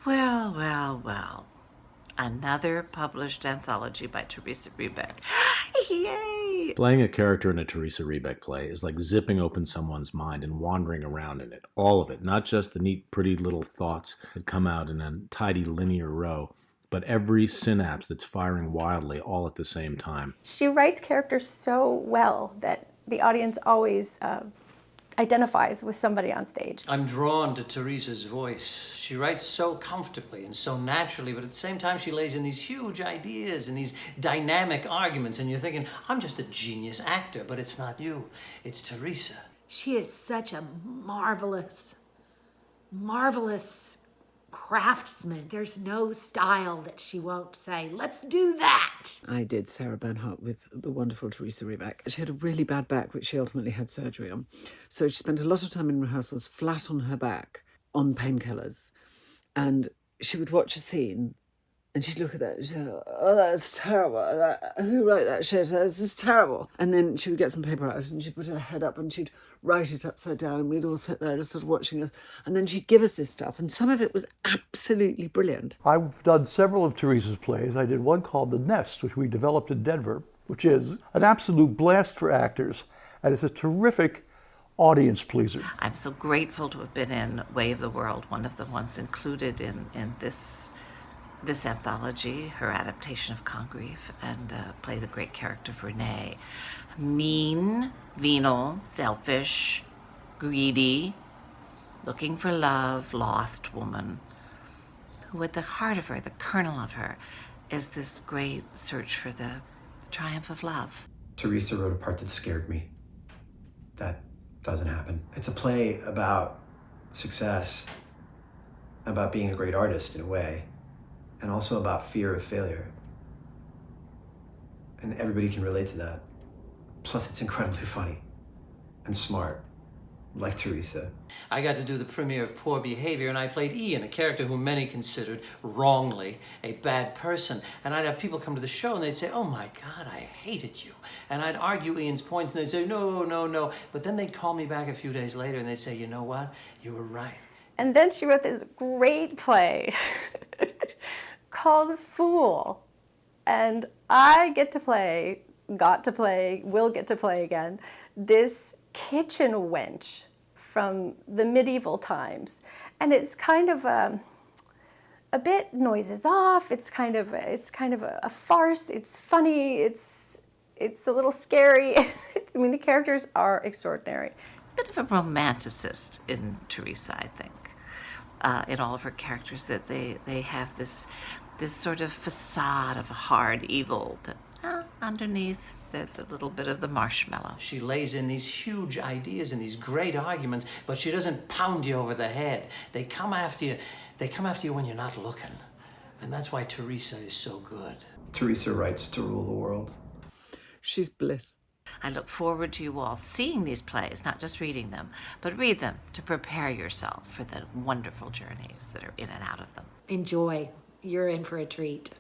Well, well, well. Another published anthology by Theresa Rebeck. Yay! Playing a character in a Theresa Rebeck play is like zipping open someone's mind and wandering around in it. All of it, not just the neat, pretty little thoughts that come out in a tidy linear row, but every synapse that's firing wildly all at the same time. She writes characters so well that the audience always identifies with somebody on stage. I'm drawn to Theresa's voice. She writes so comfortably and so naturally, but at the same time she lays in these huge ideas and these dynamic arguments, and you're thinking, I'm just a genius actor, but it's not you, it's Theresa. She is such a marvelous craftsman. There's no style that she won't say, let's do that. I did Sarah Bernhardt with the wonderful Theresa Rebeck. She had a really bad back, which she ultimately had surgery on. So she spent a lot of time in rehearsals flat on her back on painkillers. And she would watch a scene and she'd look at that and she'd go, oh, that's terrible. Who wrote that shit? This is terrible. And then she would get some paper out and she'd put her head up and she'd write it upside down and we'd all sit there just sort of watching us. And then she'd give us this stuff and some of it was absolutely brilliant. I've done several of Theresa's plays. I did one called The Nest, which we developed in Denver, which is an absolute blast for actors. And it's a terrific audience pleaser. I'm so grateful to have been in Way of the World, one of the ones included in this anthology, her adaptation of Congreve, and play the great character of Renee. Mean, venal, selfish, greedy, looking for love, lost woman, who at the heart of her, the kernel of her, is this great search for the triumph of love. Theresa wrote a part that scared me. That doesn't happen. It's a play about success, about being a great artist in a way, and also about fear of failure. And everybody can relate to that. Plus, it's incredibly funny and smart, like Theresa. I got to do the premiere of Poor Behavior, and I played Ian, a character whom many considered wrongly a bad person. And I'd have people come to the show and they'd say, oh my God, I hated you. And I'd argue Ian's points and they'd say, no, no, no. But then they'd call me back a few days later and they'd say, you know what? You were right. And then she wrote this great play called Fool. And I will get to play again, this kitchen wench from the medieval times. And it's kind of a bit noises off, it's kind of a farce, it's funny, it's a little scary. I mean, the characters are extraordinary. Bit of a romanticist in Theresa, I think. In all of her characters, that they have this sort of facade of a hard evil that underneath there's a little bit of the marshmallow. She lays in these huge ideas and these great arguments, but she doesn't pound you over the head. They come after you when you're not looking. And that's why Theresa is so good. Theresa writes to rule the world. She's bliss. I look forward to you all seeing these plays, not just reading them, but read them to prepare yourself for the wonderful journeys that are in and out of them. Enjoy. You're in for a treat.